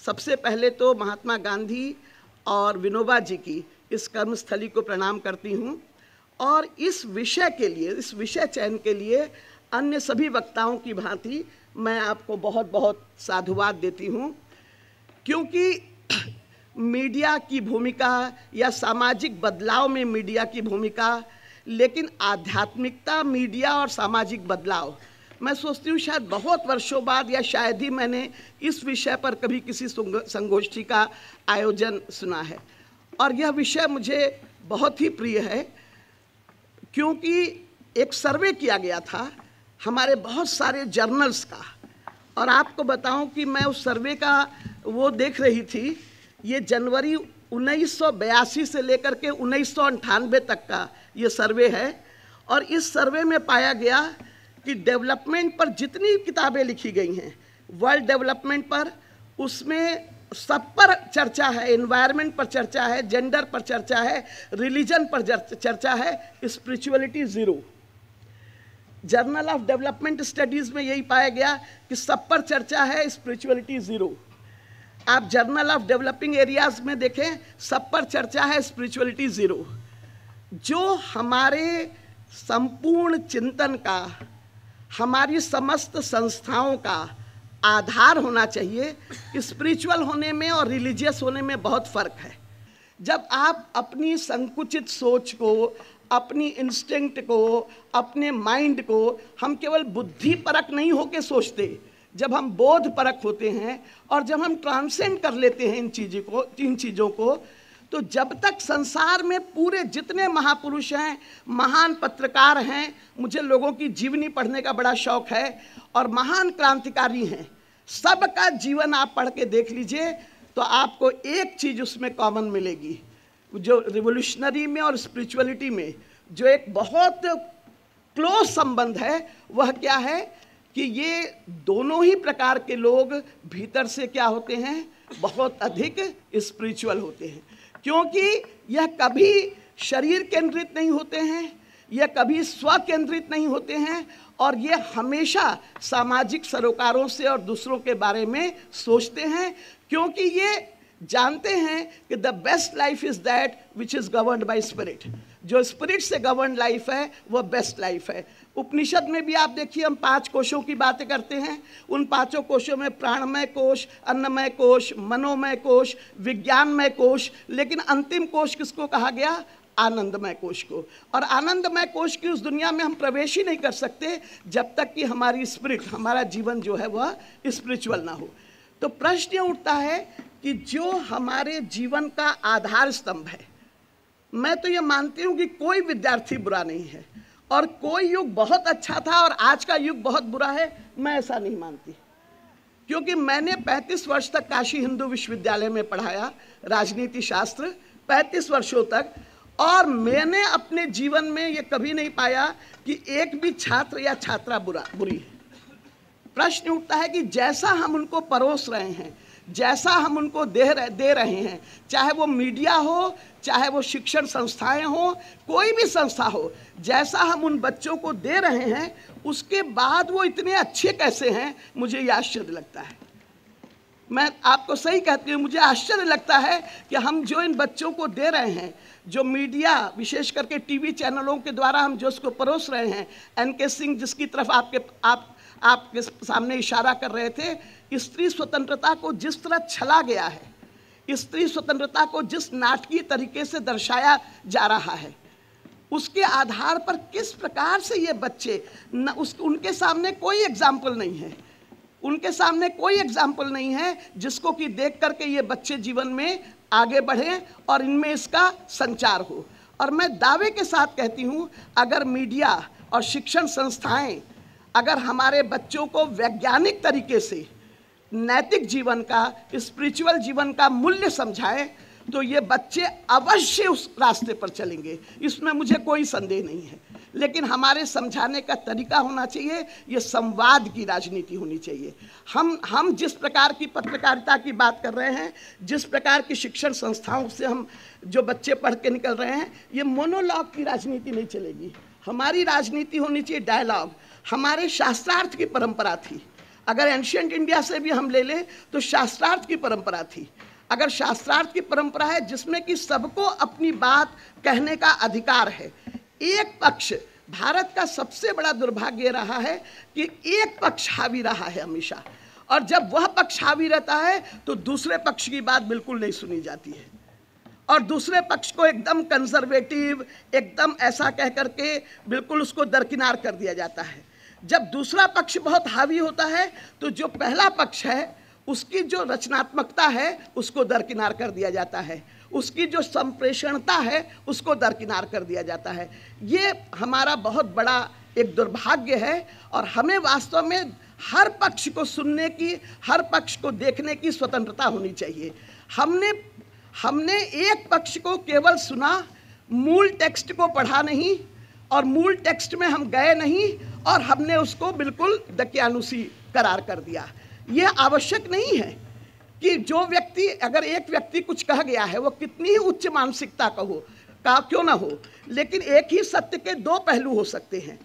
सबसे पहले तो महात्मा गांधी और विनोबा जी की इस कर्मस्थली को प्रणाम करती हूँ और इस विषय के लिए, इस विषय चयन के लिए अन्य सभी वक्ताओं की भांति मैं आपको बहुत बहुत साधुवाद देती हूँ, क्योंकि मीडिया की भूमिका या सामाजिक बदलाव में मीडिया की भूमिका, लेकिन आध्यात्मिकता, मीडिया और सामाजिक बदलाव, मैं सोचती हूँ शायद बहुत वर्षों बाद या शायद ही मैंने इस विषय पर कभी किसी संगोष्ठी का आयोजन सुना है। और यह विषय मुझे बहुत ही प्रिय है, क्योंकि एक सर्वे किया गया था हमारे बहुत सारे जर्नल्स का, और आपको बताऊं कि मैं उस सर्वे का वो देख रही थी। ये जनवरी 1982 से लेकर के 1998 तक का ये सर्वे है, और इस सर्वे में पाया गया कि डेवलपमेंट पर जितनी किताबें लिखी गई हैं, वर्ल्ड डेवलपमेंट पर, उसमें सब पर चर्चा है, एनवायरनमेंट पर चर्चा है, जेंडर पर चर्चा है, रिलीजन पर चर्चा है, spirituality zero. Journal of development studies में यही पाया गया कि सब पर चर्चा है, स्पिरिचुअलिटी ज़ीरो। आप जर्नल ऑफ डेवलपिंग एरियाज़ में देखें, सब पर चर्चा है, स्पिरिचुअलिटी ज़ीरो। जो हमारे संपूर्ण चिंतन का, हमारी समस्त संस्थाओं का आधार होना चाहिए, स्पिरिचुअल होने में और रिलीजियस होने में बहुत फ़र्क है। जब आप अपनी संकुचित सोच को, अपनी इंस्टिंक्ट को, अपने माइंड को, हम केवल बुद्धि परक नहीं होके सोचते, जब हम बोध परक होते हैं और जब हम ट्रांसेंड कर लेते हैं इन चीज़ों को, तो जब तक संसार में पूरे जितने महापुरुष हैं, महान पत्रकार हैं, मुझे लोगों की जीवनी पढ़ने का बड़ा शौक़ है, और महान क्रांतिकारी हैं, सबका जीवन आप पढ़ के देख लीजिए तो आपको एक चीज़ उसमें कॉमन मिलेगी। जो रिवोल्यूशनरी में और स्पिरिचुअलिटी में जो एक बहुत क्लोज संबंध है, वह क्या है कि ये दोनों ही प्रकार के लोग भीतर से क्या होते हैं, बहुत अधिक स्पिरिचुअल होते हैं, क्योंकि यह कभी शरीर केंद्रित नहीं होते हैं, यह कभी स्व केंद्रित नहीं होते हैं, और ये हमेशा सामाजिक सरोकारों से और दूसरों के बारे में सोचते हैं, क्योंकि ये जानते हैं कि the best life is that which is governed bye spirit. जो स्पिरिट से गवर्न लाइफ है वह बेस्ट लाइफ है। उपनिषद में भी आप देखिए, हम 5 कोशों की बातें करते हैं। उन 5 कोशों में प्राणमय कोश, अन्नमय कोश, मनोमय कोश, विज्ञानमय कोश, लेकिन अंतिम कोश किसको कहा गया? आनंदमय कोश को। और आनंदमय कोश की उस दुनिया में हम प्रवेश ही नहीं कर सकते जब तक कि हमारी स्पिरिट, हमारा जीवन जो है वह स्पिरिचुअल ना हो। तो प्रश्न उठता है कि जो हमारे जीवन का आधार स्तंभ है, मैं तो ये मानती हूँ कि कोई विद्यार्थी बुरा नहीं है और कोई युग बहुत अच्छा था और आज का युग बहुत बुरा है, मैं ऐसा नहीं मानती। क्योंकि मैंने 35 वर्ष तक काशी हिंदू विश्वविद्यालय में पढ़ाया राजनीति शास्त्र, 35 वर्षों तक, और मैंने अपने जीवन में ये कभी नहीं पाया कि एक भी छात्र या छात्रा बुरी है। प्रश्न उठता है कि जैसा हम उनको परोस रहे हैं, जैसा हम उनको दे रहे हैं, चाहे वो मीडिया हो, चाहे वो शिक्षण संस्थाएं हो, कोई भी संस्था हो, जैसा हम उन बच्चों को दे रहे हैं, उसके बाद वो इतने अच्छे कैसे हैं, मुझे ये आश्चर्य लगता है। मैं आपको सही कहती हूँ, मुझे आश्चर्य लगता है कि हम जो इन बच्चों को दे रहे हैं, जो मीडिया विशेष करके टीवी चैनलों के द्वारा हम जो उसको परोस रहे हैं, एन.के. सिंह जिसकी तरफ आपके सामने इशारा कर रहे थे, स्त्री स्वतंत्रता को जिस तरह छला गया है, स्त्री स्वतंत्रता को जिस नाटकीय तरीके से दर्शाया जा रहा है, उसके आधार पर किस प्रकार से ये बच्चे उनके सामने कोई एग्जाम्पल नहीं है, उनके सामने कोई एग्जाम्पल नहीं है जिसको कि देख करके ये बच्चे जीवन में आगे बढ़ें और इनमें इसका संचार हो। और मैं दावे के साथ कहती हूँ, अगर मीडिया और शिक्षण संस्थाएं अगर हमारे बच्चों को वैज्ञानिक तरीके से नैतिक जीवन का, स्पिरिचुअल जीवन का मूल्य समझाएं, तो ये बच्चे अवश्य उस रास्ते पर चलेंगे, इसमें मुझे कोई संदेह नहीं है। लेकिन हमारे समझाने का तरीका होना चाहिए, ये संवाद की राजनीति होनी चाहिए। हम जिस प्रकार की पत्रकारिता की बात कर रहे हैं, जिस प्रकार की शिक्षण संस्थाओं से हम जो बच्चे पढ़ के निकल रहे हैं, ये मोनोलॉग की राजनीति नहीं चलेगी। हमारी राजनीति होनी चाहिए डायलॉग। हमारे शास्त्रार्थ की परंपरा थी, अगर एंशियंट इंडिया से भी हम ले लें तो शास्त्रार्थ की परंपरा थी। अगर शास्त्रार्थ की परंपरा है जिसमें कि सबको अपनी बात कहने का अधिकार है, एक पक्ष, भारत का सबसे बड़ा दुर्भाग्य रहा है कि एक पक्ष हावी रहा है हमेशा, और जब वह पक्ष हावी रहता है तो दूसरे पक्ष की बात बिल्कुल नहीं सुनी जाती है, और दूसरे पक्ष को एकदम कंजर्वेटिव, एकदम ऐसा कह करके बिल्कुल उसको दरकिनार कर दिया जाता है। जब दूसरा पक्ष बहुत हावी होता है तो जो पहला पक्ष है उसकी जो रचनात्मकता है उसको दरकिनार कर दिया जाता है, उसकी जो संप्रेषणता है उसको दरकिनार कर दिया जाता है। ये हमारा बहुत बड़ा एक दुर्भाग्य है, और हमें वास्तव में हर पक्ष को सुनने की, हर पक्ष को देखने की स्वतंत्रता होनी चाहिए। हमने एक पक्ष को केवल सुना, मूल टेक्स्ट को पढ़ा नहीं, और मूल टेक्स्ट में हम गए नहीं और हमने उसको बिल्कुल दकियानुसी करार कर दिया। यह आवश्यक नहीं है कि जो व्यक्ति, अगर एक व्यक्ति कुछ कह गया है, वो कितनी ही उच्च मानसिकता का क्यों ना हो, लेकिन एक ही सत्य के दो पहलू हो सकते हैं।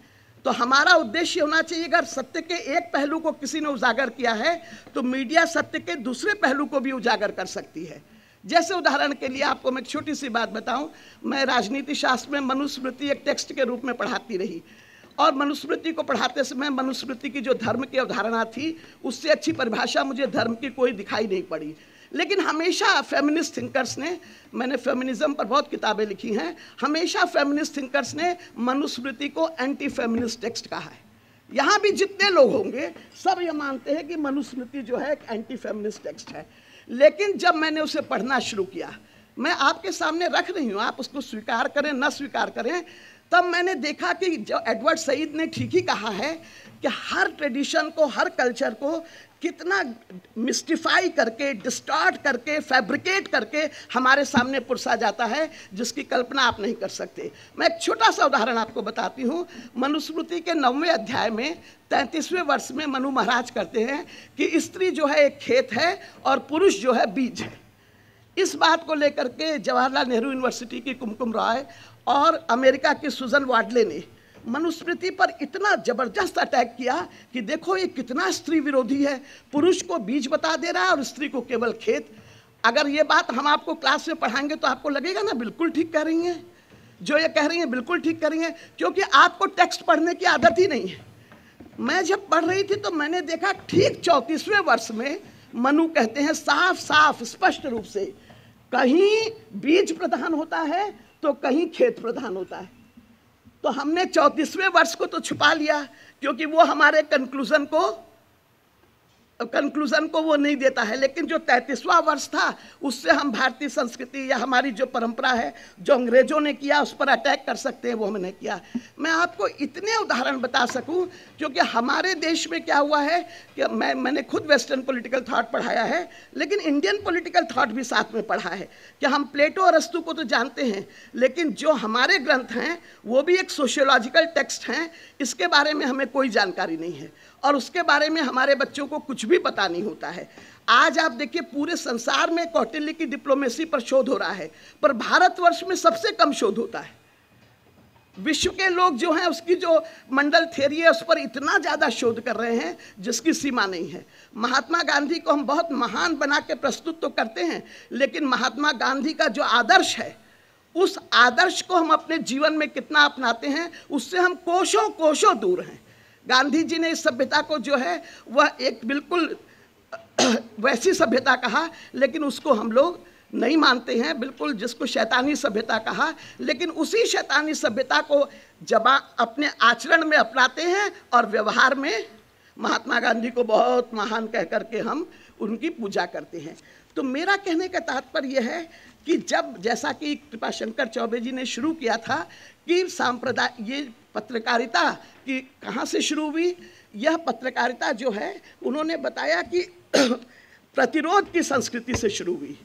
तो हमारा उद्देश्य होना चाहिए, अगर सत्य के एक पहलू को किसी ने उजागर किया है तो मीडिया सत्य के दूसरे पहलू को भी उजागर कर सकती है। जैसे उदाहरण के लिए आपको मैं एक छोटी सी बात बताऊं, मैं राजनीति शास्त्र में मनुस्मृति एक टेक्स्ट के रूप में पढ़ाती रही, और मनुस्मृति को पढ़ाते समय मनुस्मृति की जो धर्म की अवधारणा थी उससे अच्छी परिभाषा मुझे धर्म की कोई दिखाई नहीं पड़ी। लेकिन हमेशा फेमिनिस्ट थिंकर्स ने, मैंने फेमिनिज्म पर बहुत किताबें लिखी हैं, हमेशा फेमिनिस्ट थिंकर्स ने मनुस्मृति को एंटी फेमिनिस्ट टेक्स्ट कहा है। यहाँ भी जितने लोग होंगे सब ये मानते हैं कि मनुस्मृति जो है एक एंटी फेमिनिस्ट टेक्स्ट है। लेकिन जब मैंने उसे पढ़ना शुरू किया, मैं आपके सामने रख रही हूँ, आप उसको स्वीकार करें न स्वीकार करें, तब मैंने देखा कि जो एडवर्ड सईद ने ठीक ही कहा है कि हर ट्रेडिशन को, हर कल्चर को कितना मिस्टिफाई करके, डिस्टॉर्ट करके, फैब्रिकेट करके हमारे सामने पुरसा जाता है जिसकी कल्पना आप नहीं कर सकते। मैं एक छोटा सा उदाहरण आपको बताती हूँ। मनुस्मृति के 9वें अध्याय में 33वें वर्ष में मनु महाराज कहते हैं कि स्त्री जो है एक खेत है और पुरुष जो है बीज है। इस बात को लेकर के जवाहरलाल नेहरू यूनिवर्सिटी की कुमकुम रॉय और अमेरिका की सुजन वाडले ने मनुस्मृति पर इतना जबरदस्त अटैक किया कि देखो ये कितना स्त्री विरोधी है, पुरुष को बीज बता दे रहा है और स्त्री को केवल खेत। अगर ये बात हम आपको क्लास में पढ़ाएंगे तो आपको लगेगा ना बिल्कुल ठीक कह रही हैं, जो ये कह रही हैं बिल्कुल ठीक कर रही हैं, क्योंकि आपको टेक्स्ट पढ़ने की आदत ही नहीं है। मैं जब पढ़ रही थी तो मैंने देखा ठीक 34वें वर्ष में मनु कहते हैं साफ साफ स्पष्ट रूप से, कहीं बीज प्रधान होता है तो कहीं खेत प्रधान होता है। तो हमने 34वें वर्ष को तो छुपा लिया क्योंकि वो हमारे कंक्लूजन को वो नहीं देता है, लेकिन जो 33वां वर्ष था उससे हम भारतीय संस्कृति या हमारी जो परंपरा है, जो अंग्रेजों ने किया उस पर अटैक कर सकते हैं, वो हमने किया। मैं आपको इतने उदाहरण बता सकूं क्योंकि हमारे देश में क्या हुआ है कि मैंने खुद वेस्टर्न पॉलिटिकल थॉट पढ़ाया है, लेकिन इंडियन पॉलिटिकल थॉट भी साथ में पढ़ा है कि हम प्लेटो और अरस्तु को तो जानते हैं, लेकिन जो हमारे ग्रंथ हैं वो भी एक सोशियोलॉजिकल टेक्स्ट हैं, इसके बारे में हमें कोई जानकारी नहीं है और उसके बारे में हमारे बच्चों को कुछ भी पता नहीं होता है। आज आप देखिए पूरे संसार में कौटिल्य की डिप्लोमेसी पर शोध हो रहा है, पर भारतवर्ष में सबसे कम शोध होता है। विश्व के लोग जो हैं उसकी जो मंडल थ्योरी है उस पर इतना ज़्यादा शोध कर रहे हैं जिसकी सीमा नहीं है। महात्मा गांधी को हम बहुत महान बना के प्रस्तुत तो करते हैं, लेकिन महात्मा गांधी का जो आदर्श है उस आदर्श को हम अपने जीवन में कितना अपनाते हैं उससे हम कोसों कोसों दूर हैं। गांधी जी ने इस सभ्यता को जो है वह एक बिल्कुल वैसी सभ्यता कहा, लेकिन उसको हम लोग नहीं मानते हैं, बिल्कुल जिसको शैतानी सभ्यता कहा, लेकिन उसी शैतानी सभ्यता को जब अपने आचरण में अपनाते हैं और व्यवहार में महात्मा गांधी को बहुत महान कह करके हम उनकी पूजा करते हैं। तो मेरा कहने का तात्पर्य यह है कि जब, जैसा कि कृपाशंकर चौबे जी ने शुरू किया था कि सांप्रदाय, ये पत्रकारिता की कहाँ से शुरू हुई, यह पत्रकारिता जो है उन्होंने बताया कि प्रतिरोध की संस्कृति से शुरू हुई।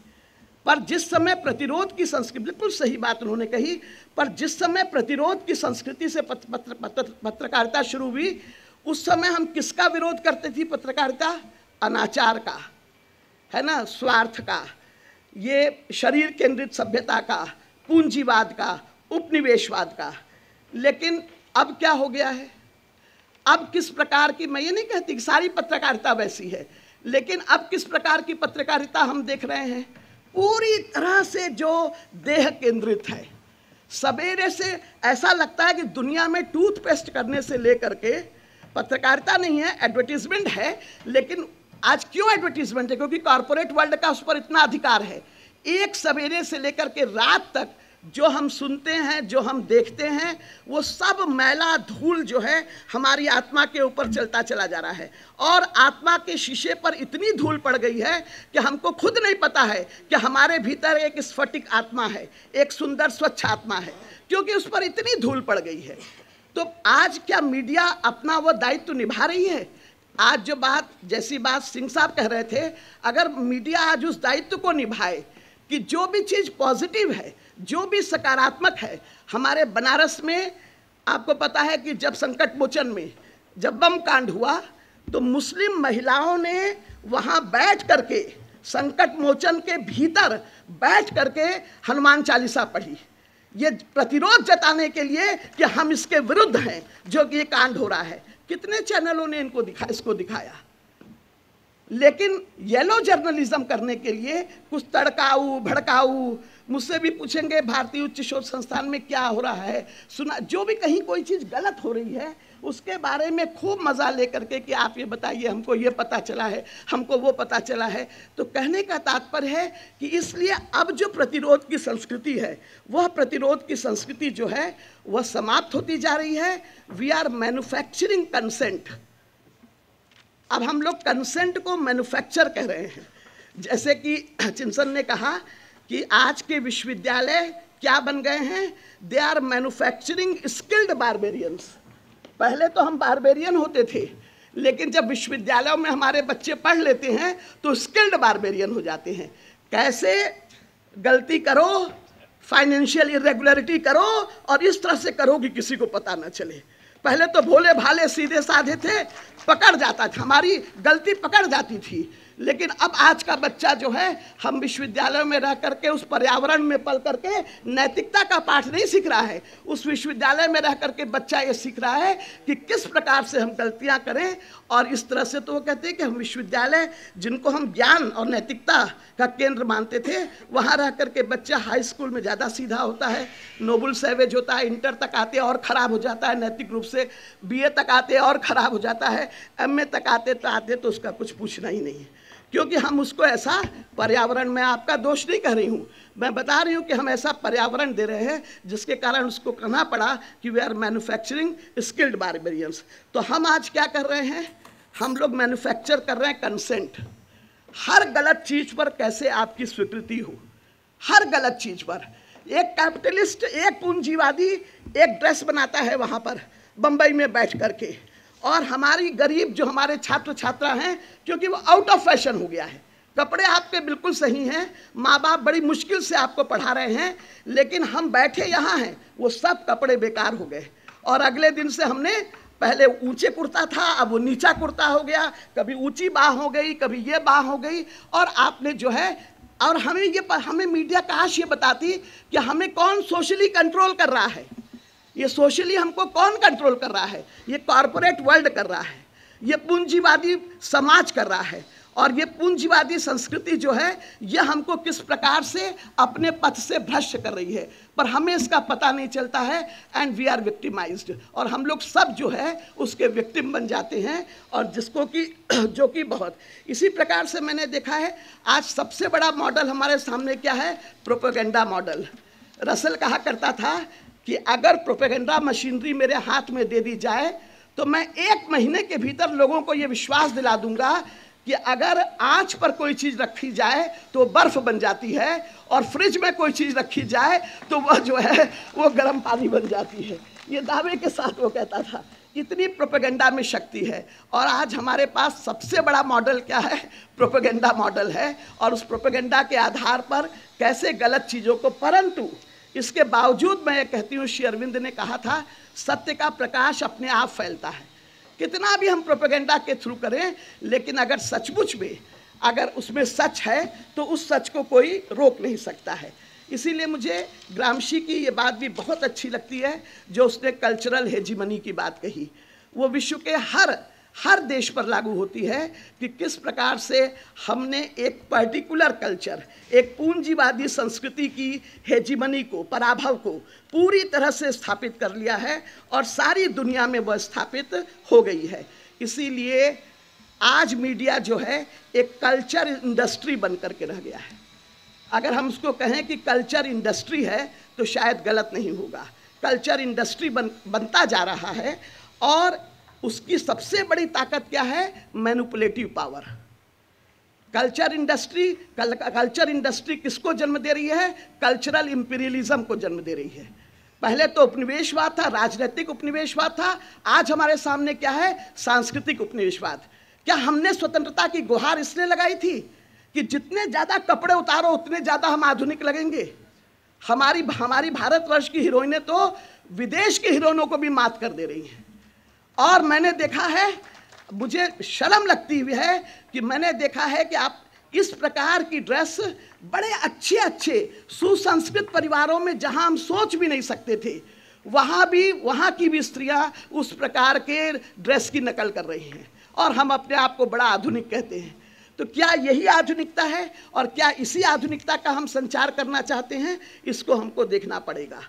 पर जिस समय प्रतिरोध की संस्कृति, बिल्कुल सही बात उन्होंने कही, पर जिस समय प्रतिरोध की संस्कृति से पत्रकारिता शुरू हुई उस समय हम किसका विरोध करते थे? पत्रकारिता अनाचार का, है ना, स्वार्थ का, ये शरीर केंद्रित सभ्यता का, पूंजीवाद का, उपनिवेशवाद का। लेकिन अब क्या हो गया है? अब किस प्रकार की, मैं ये नहीं कहती कि सारी पत्रकारिता वैसी है, लेकिन अब किस प्रकार की पत्रकारिता हम देख रहे हैं, पूरी तरह से जो देह केंद्रित है। सवेरे से ऐसा लगता है कि दुनिया में टूथपेस्ट करने से लेकर के, पत्रकारिता नहीं है, एडवर्टीजमेंट है, लेकिन आज क्यों एडवर्टीजमेंट है? क्योंकि कॉरपोरेट वर्ल्ड का उस पर इतना अधिकार है। एक सवेरे से लेकर के रात तक जो हम सुनते हैं, जो हम देखते हैं, वो सब मैला धूल जो है हमारी आत्मा के ऊपर चलता चला जा रहा है। और आत्मा के शीशे पर इतनी धूल पड़ गई है कि हमको खुद नहीं पता है कि हमारे भीतर एक स्फटिक आत्मा है, एक सुंदर स्वच्छ आत्मा है, क्योंकि उस पर इतनी धूल पड़ गई है। तो आज क्या मीडिया अपना वो दायित्व निभा रही है? आज जो बात, जैसी बात सिंह साहब कह रहे थे, अगर मीडिया आज उस दायित्व को निभाए कि जो भी चीज़ पॉजिटिव है, जो भी सकारात्मक है, हमारे बनारस में आपको पता है कि जब संकट मोचन में जब बम कांड हुआ तो मुस्लिम महिलाओं ने वहाँ बैठ करके, संकट मोचन के भीतर बैठ करके हनुमान चालीसा पढ़ी, ये प्रतिरोध जताने के लिए कि हम इसके विरुद्ध हैं जो कि ये कांड हो रहा है। कितने चैनलों ने इसको दिखाया, लेकिन येलो जर्नलिज्म करने के लिए कुछ तड़काऊ भड़काऊ, मुझसे भी पूछेंगे भारतीय उच्च शोध संस्थान में क्या हो रहा है, सुना, जो भी कहीं कोई चीज़ गलत हो रही है उसके बारे में खूब मज़ा लेकर के कि आप ये बताइए, हमको ये पता चला है, हमको वो पता चला है। तो कहने का तात्पर्य है कि इसलिए अब जो प्रतिरोध की संस्कृति है, वह प्रतिरोध की संस्कृति जो है वह समाप्त होती जा रही है। We are manufacturing consent. अब हम लोग कंसेंट को मैन्युफैक्चर कह रहे हैं। जैसे कि चिंसन ने कहा कि आज के विश्वविद्यालय क्या बन गए हैं? They are manufacturing skilled barbarians. पहले तो हम बारबेरियन होते थे, लेकिन जब विश्वविद्यालयों में हमारे बच्चे पढ़ लेते हैं तो स्किल्ड बारबेरियन हो जाते हैं। कैसे? गलती करो, फाइनेंशियल इरेगुलरिटी करो और इस तरह से करो कि किसी को पता न चले। पहले तो भोले भाले सीधे साधे थे, पकड़ जाता था, हमारी गलती पकड़ जाती थी। लेकिन अब आज का बच्चा जो है, हम विश्वविद्यालय में रह करके उस पर्यावरण में पल करके नैतिकता का पाठ नहीं सीख रहा है। उस विश्वविद्यालय में रह करके बच्चा ये सीख रहा है कि किस प्रकार से हम गलतियां करें। और इस तरह से तो वो कहते हैं कि हम विश्वविद्यालय, जिनको हम ज्ञान और नैतिकता का केंद्र मानते थे, वहाँ रह करके बच्चा हाई स्कूल में ज़्यादा सीधा होता है, नोबल सैवेज होता है, इंटर तक आते और ख़राब हो जाता है नैतिक रूप से, BA तक आते और ख़राब हो जाता है, MA तक आते तो उसका कुछ पूछना ही नहीं है। क्योंकि हम उसको ऐसा पर्यावरण, में आपका दोष नहीं कह रही हूँ, मैं बता रही हूँ कि हम ऐसा पर्यावरण दे रहे हैं जिसके कारण उसको कहना पड़ा कि we are manufacturing skilled barbarians. तो हम आज क्या कर रहे हैं? हम लोग मैन्युफैक्चर कर रहे हैं कंसेंट। हर गलत चीज़ पर कैसे आपकी स्वीकृति हो, हर गलत चीज़ पर। एक कैपिटलिस्ट, एक पूंजीवादी एक ड्रेस बनाता है वहाँ पर बम्बई में बैठ करके, और हमारी गरीब जो हमारे छात्र छात्रा हैं, क्योंकि वो आउट ऑफ फैशन हो गया है, कपड़े आपके बिल्कुल सही हैं, माँ बाप बड़ी मुश्किल से आपको पढ़ा रहे हैं, लेकिन हम बैठे यहाँ हैं, वो सब कपड़े बेकार हो गए। और अगले दिन से हमने, पहले ऊंचे कुर्ता था, अब वो नीचा कुर्ता हो गया, कभी ऊंची बाह हो गई, कभी ये बाह हो गई। और आपने जो है, और हमें मीडिया काश ये बताती कि हमें कौन सोशली कंट्रोल कर रहा है। ये सोशली हमको कौन कंट्रोल कर रहा है? ये कॉरपोरेट वर्ल्ड कर रहा है, ये पूंजीवादी समाज कर रहा है। और ये पूंजीवादी संस्कृति जो है, ये हमको किस प्रकार से अपने पथ से भ्रष्ट कर रही है, पर हमें इसका पता नहीं चलता है। एंड वी आर विक्टिमाइज्ड, और हम लोग सब जो है उसके विक्टिम बन जाते हैं, और जिसको कि जो कि बहुत इसी प्रकार से मैंने देखा है। आज सबसे बड़ा मॉडल हमारे सामने क्या है? Propaganda model. रसल कहा करता था कि अगर प्रोपेगेंडा मशीनरी मेरे हाथ में दे दी जाए तो मैं 1 महीने के भीतर लोगों को ये विश्वास दिला दूंगा कि अगर आंच पर कोई चीज़ रखी जाए तो बर्फ़ बन जाती है, और फ्रिज में कोई चीज़ रखी जाए तो वह जो है वो गर्म पानी बन जाती है। ये दावे के साथ वो कहता था। इतनी प्रोपेगेंडा में शक्ति है। और आज हमारे पास सबसे बड़ा मॉडल क्या है? प्रोपेगेंडा मॉडल है। और उस प्रोपेगेंडा के आधार पर कैसे गलत चीज़ों को, परंतु इसके बावजूद मैं ये कहती हूँ, श्री अरविंद ने कहा था, सत्य का प्रकाश अपने आप फैलता है। कितना भी हम प्रोपेगेंडा के थ्रू करें, लेकिन अगर सचमुच में अगर उसमें सच है तो उस सच को कोई रोक नहीं सकता है। इसीलिए मुझे ग्रामशी की ये बात भी बहुत अच्छी लगती है, जो उसने कल्चरल हेजीमनी की बात कही। वो विश्व के हर देश पर लागू होती है कि किस प्रकार से हमने एक पर्टिकुलर कल्चर, एक पूंजीवादी संस्कृति की हेजिमनी को, पराभव को पूरी तरह से स्थापित कर लिया है और सारी दुनिया में वह स्थापित हो गई है। इसीलिए आज मीडिया जो है एक कल्चर इंडस्ट्री बन करके रह गया है। अगर हम उसको कहें कि कल्चर इंडस्ट्री है तो शायद गलत नहीं होगा। कल्चर इंडस्ट्री बनता जा रहा है और उसकी सबसे बड़ी ताकत क्या है? Manipulative power. कल्चर इंडस्ट्री किसको जन्म दे रही है? कल्चरल इंपीरियलिज्म को जन्म दे रही है। पहले तो उपनिवेशवाद था, राजनीतिक उपनिवेशवाद था, आज हमारे सामने क्या है? सांस्कृतिक उपनिवेशवाद। क्या हमने स्वतंत्रता की गुहार इसलिए लगाई थी कि जितने ज़्यादा कपड़े उतारो उतने ज़्यादा हम आधुनिक लगेंगे? हमारी भारतवर्ष की हीरोइनें तो विदेश के हीरोइनों को भी मात कर दे रही हैं। और मैंने देखा है, मुझे शर्म लगती हुई है कि मैंने देखा है कि आप इस प्रकार की ड्रेस बड़े अच्छे सुसंस्कृत परिवारों में जहां हम सोच भी नहीं सकते थे, वहां की भी स्त्रियां उस प्रकार के ड्रेस की नकल कर रही हैं और हम अपने आप को बड़ा आधुनिक कहते हैं। तो क्या यही आधुनिकता है और क्या इसी आधुनिकता का हम संचार करना चाहते हैं? इसको हमको देखना पड़ेगा।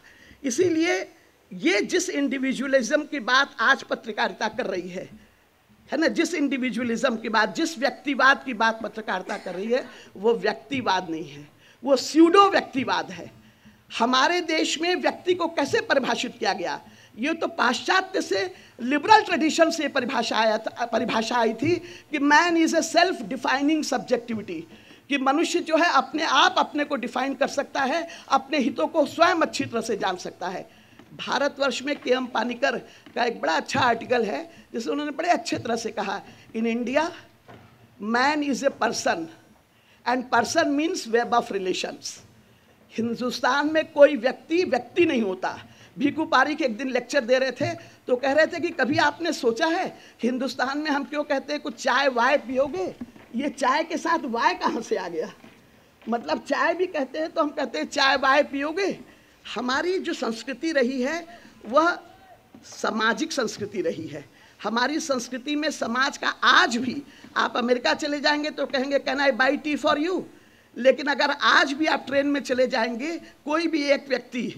इसीलिए ये जिस इंडिविजुअलिज्म की बात आज पत्रकारिता कर रही है ना, जिस इंडिविजुअलिज्म की बात, जिस व्यक्तिवाद की बात पत्रकारिता कर रही है, वो व्यक्तिवाद नहीं है, वो स्यूडो व्यक्तिवाद है। हमारे देश में व्यक्ति को कैसे परिभाषित किया गया? ये तो पाश्चात्य से, लिबरल ट्रेडिशन से परिभाषा आई थी कि man is a self defining subjectivity, कि मनुष्य जो है अपने आप अपने को डिफाइन कर सकता है, अपने हितों को स्वयं अच्छी तरह से जान सकता है। भारतवर्ष में के.एम. पानिकर का एक बड़ा अच्छा आर्टिकल है जिसमें उन्होंने बड़े अच्छे तरह से कहा, in India man is a person and person means web of relations. Hindustan में कोई व्यक्ति नहीं होता। भीखू पारिक एक दिन लेक्चर दे रहे थे तो कह रहे थे कि कभी आपने सोचा है हिंदुस्तान में हम क्यों कहते हैं कुछ चाय वाय पियोगे? ये चाय के साथ वाय कहाँ से आ गया? मतलब चाय भी कहते हैं तो हम कहते हैं चाय वाय पियोगे। हमारी जो संस्कृति रही है वह सामाजिक संस्कृति रही है। हमारी संस्कृति में समाज का, आज भी आप अमेरिका चले जाएंगे तो कहेंगे can I by T for you, लेकिन अगर आज भी आप ट्रेन में चले जाएंगे, कोई भी एक व्यक्ति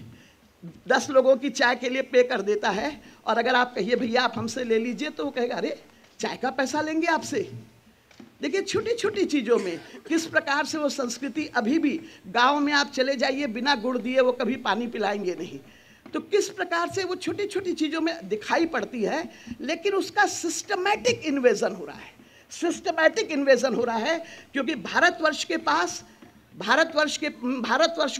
10 लोगों की चाय के लिए पे कर देता है और अगर आप कहिए भैया आप हमसे ले लीजिए तो वो कहेगा अरे चाय का पैसा लेंगे आपसे। देखिए छोटी छोटी चीज़ों में किस प्रकार से वो संस्कृति अभी भी, गांव में आप चले जाइए बिना गुड़ दिए वो कभी पानी पिलाएंगे नहीं। तो किस प्रकार से वो छोटी छोटी चीज़ों में दिखाई पड़ती है, लेकिन उसका सिस्टमैटिक इन्वेजन हो रहा है। सिस्टमैटिक इन्वेजन हो रहा है क्योंकि भारतवर्ष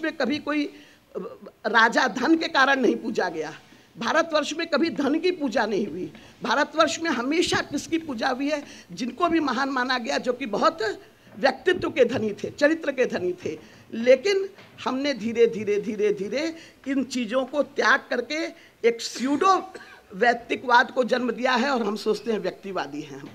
में कभी कोई राजा धन के कारण नहीं पूजा गया। भारतवर्ष में कभी धन की पूजा नहीं हुई। भारतवर्ष में हमेशा किसकी पूजा हुई है? जिनको भी महान माना गया, जो कि बहुत व्यक्तित्व के धनी थे, चरित्र के धनी थे। लेकिन हमने धीरे धीरे इन चीज़ों को त्याग करके एक स्यूडो वैयक्तिकवाद को जन्म दिया है और हम सोचते हैं व्यक्तिवादी हैं हम।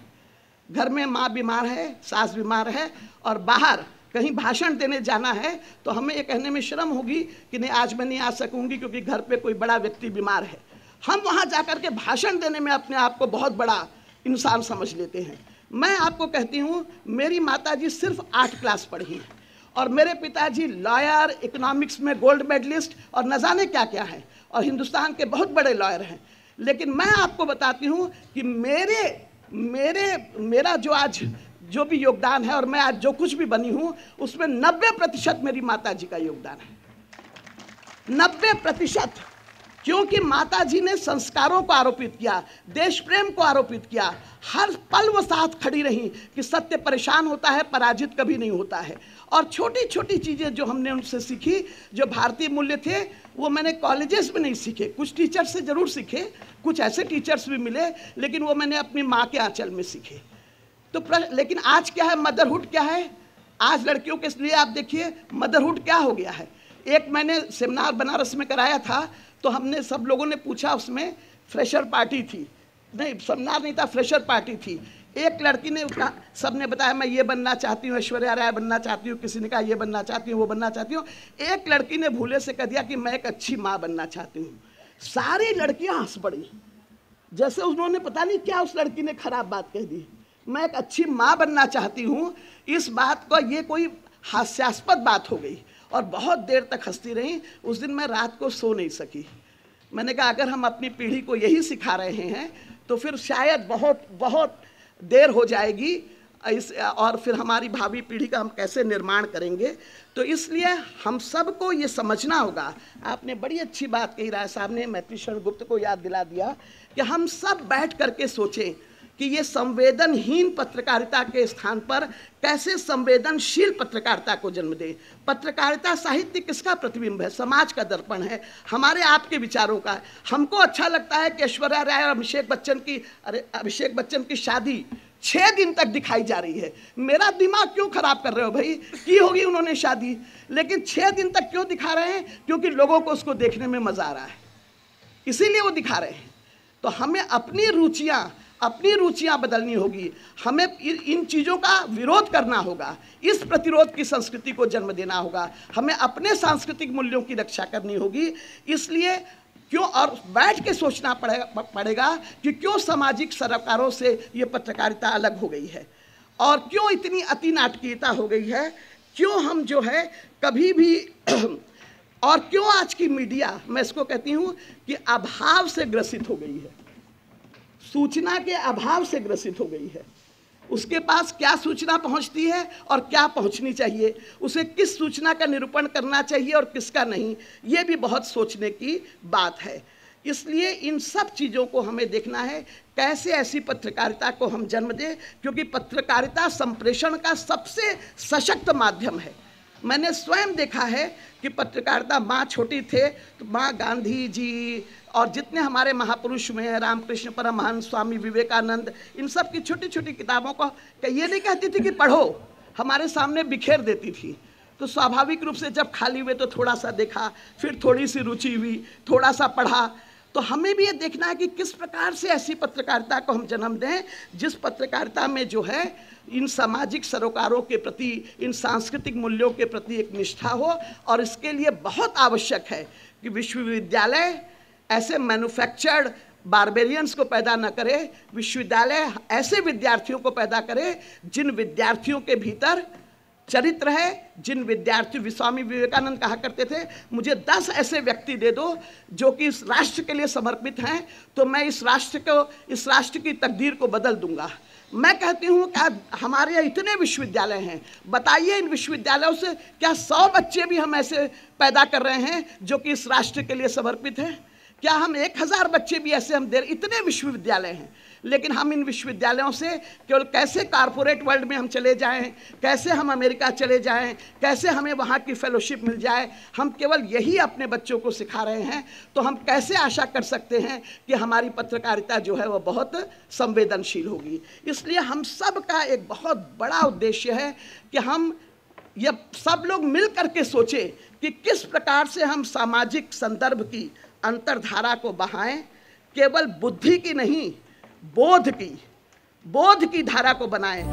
घर में माँ बीमार है, सास बीमार है और बाहर कहीं भाषण देने जाना है तो हमें ये कहने में शर्म होगी कि नहीं आज मैं नहीं आ सकूंगी क्योंकि घर पे कोई बड़ा व्यक्ति बीमार है। हम वहाँ जाकर के भाषण देने में अपने आप को बहुत बड़ा इंसान समझ लेते हैं। मैं आपको कहती हूँ मेरी माताजी सिर्फ 8 क्लास पढ़ी हैं और मेरे पिताजी लॉयर, इकोनॉमिक्स में गोल्ड मेडलिस्ट और न जाने क्या क्या है और हिंदुस्तान के बहुत बड़े लॉयर हैं। लेकिन मैं आपको बताती हूँ कि मेरा जो भी योगदान है और मैं आज जो कुछ भी बनी हूँ उसमें 90% मेरी माताजी का योगदान है। 90%, क्योंकि माताजी ने संस्कारों को आरोपित किया, देश प्रेम को आरोपित किया। हर पल वो साथ खड़ी रही कि सत्य परेशान होता है, पराजित कभी नहीं होता है। और छोटी छोटी चीज़ें जो हमने उनसे सीखी, जो भारतीय मूल्य थे, वो मैंने कॉलेजेस में नहीं सीखे। कुछ टीचर्स से ज़रूर सीखे, कुछ ऐसे टीचर्स भी मिले, लेकिन वो मैंने अपनी माँ के आंचल में सीखे। तो लेकिन आज क्या है, मदरहुड क्या है? आज लड़कियों के लिए आप देखिए मदरहुड क्या हो गया है। एक मैंने सेमिनार बनारस में कराया था तो हमने सब लोगों ने पूछा, उसमें फ्रेशर पार्टी थी, नहीं सेमिनार नहीं था, फ्रेशर पार्टी थी। एक लड़की ने कहा, सब ने बताया मैं ये बनना चाहती हूँ, ऐश्वर्या राय बनना चाहती हूँ, किसी ने कहा ये बनना चाहती हूँ, वो बनना चाहती हूँ। एक लड़की ने भूले से कह दिया कि मैं एक अच्छी माँ बनना चाहती हूँ। सारी लड़कियाँ हंस पड़ी। जैसे उन्होंने पता नहीं क्या उस लड़की ने खराब बात कह दी। मैं एक अच्छी माँ बनना चाहती हूँ, इस बात को, ये कोई हास्यास्पद बात हो गई और बहुत देर तक हंसती रही। उस दिन मैं रात को सो नहीं सकी। मैंने कहा अगर हम अपनी पीढ़ी को यही सिखा रहे हैं तो फिर शायद बहुत बहुत देर हो जाएगी और फिर हमारी भावी पीढ़ी का हम कैसे निर्माण करेंगे। तो इसलिए हम सबको ये समझना होगा। आपने बड़ी अच्छी बात कही, राय साहब ने मैत्री शरण गुप्त को याद दिला दिया कि हम सब बैठ करके सोचें कि ये संवेदनहीन पत्रकारिता के स्थान पर कैसे संवेदनशील पत्रकारिता को जन्म दे। पत्रकारिता साहित्य किसका प्रतिबिंब है? समाज का दर्पण है, हमारे आपके विचारों का। हमको अच्छा लगता है कि ऐश्वर्या राय और अभिषेक बच्चन की शादी 6 दिन तक दिखाई जा रही है। मेरा दिमाग क्यों खराब कर रहे हो भाई? की होगी उन्होंने शादी, लेकिन 6 दिन तक क्यों दिखा रहे हैं? क्योंकि लोगों को उसको देखने में मजा आ रहा है, इसीलिए वो दिखा रहे हैं। तो हमें अपनी रुचियां बदलनी होगी। हमें इन चीज़ों का विरोध करना होगा, इस प्रतिरोध की संस्कृति को जन्म देना होगा। हमें अपने सांस्कृतिक मूल्यों की रक्षा करनी होगी। इसलिए क्यों, और बैठ के सोचना पड़ेगा कि क्यों सामाजिक सरोकारों से ये पत्रकारिता अलग हो गई है और क्यों इतनी अति नाटकीयता हो गई है, क्यों हम जो है कभी भी और क्यों आज की मीडिया, मैं इसको कहती हूँ कि अभाव से ग्रसित हो गई है, सूचना के अभाव से ग्रसित हो गई है। उसके पास क्या सूचना पहुंचती है और क्या पहुंचनी चाहिए, उसे किस सूचना का निरूपण करना चाहिए और किसका नहीं, ये भी बहुत सोचने की बात है। इसलिए इन सब चीज़ों को हमें देखना है, कैसे ऐसी पत्रकारिता को हम जन्म दें, क्योंकि पत्रकारिता संप्रेषण का सबसे सशक्त माध्यम है। मैंने स्वयं देखा है कि पत्रकारिता, माँ छोटी थे तो माँ गांधी जी और जितने हमारे महापुरुष हुए हैं, रामकृष्ण परमहंस, स्वामी विवेकानंद, इन सब की छोटी छोटी किताबों को ये नहीं कहती थी कि पढ़ो, हमारे सामने बिखेर देती थी। तो स्वाभाविक रूप से जब खाली हुए तो थोड़ा सा देखा, फिर थोड़ी सी रुचि हुई, थोड़ा सा पढ़ा। तो हमें भी ये देखना है कि किस प्रकार से ऐसी पत्रकारिता को हम जन्म दें जिस पत्रकारिता में जो है इन सामाजिक सरोकारों के प्रति, इन सांस्कृतिक मूल्यों के प्रति एक निष्ठा हो। और इसके लिए बहुत आवश्यक है कि विश्वविद्यालय ऐसे मैन्युफैक्चर्ड बारबेरियंस को पैदा न करे, विश्वविद्यालय ऐसे विद्यार्थियों को पैदा करे जिन विद्यार्थियों के भीतर चरित्र है, जिन विद्यार्थी, स्वामी विवेकानंद कहा करते थे, मुझे 10 ऐसे व्यक्ति दे दो जो कि इस राष्ट्र के लिए समर्पित हैं, तो मैं इस राष्ट्र की तकदीर को बदल दूंगा। मैं कहती हूँ कि हमारे यहाँ इतने विश्वविद्यालय हैं, बताइए इन विश्वविद्यालयों से क्या 100 बच्चे भी हम ऐसे पैदा कर रहे हैं जो कि इस राष्ट्र के लिए समर्पित हैं? क्या हम 1000 बच्चे भी ऐसे हम इतने विश्वविद्यालय हैं, लेकिन हम इन विश्वविद्यालयों से केवल कैसे कारपोरेट वर्ल्ड में हम चले जाएं, कैसे हम अमेरिका चले जाएं, कैसे हमें वहाँ की फेलोशिप मिल जाए, हम केवल यही अपने बच्चों को सिखा रहे हैं। तो हम कैसे आशा कर सकते हैं कि हमारी पत्रकारिता जो है वह बहुत संवेदनशील होगी? इसलिए हम सब का एक बहुत बड़ा उद्देश्य है कि हम ये सब लोग मिल करके सोचें कि किस प्रकार से हम सामाजिक संदर्भ की अंतर्धारा को बहाएं, केवल बुद्धि की नहीं, बोध की धारा को बनाएं।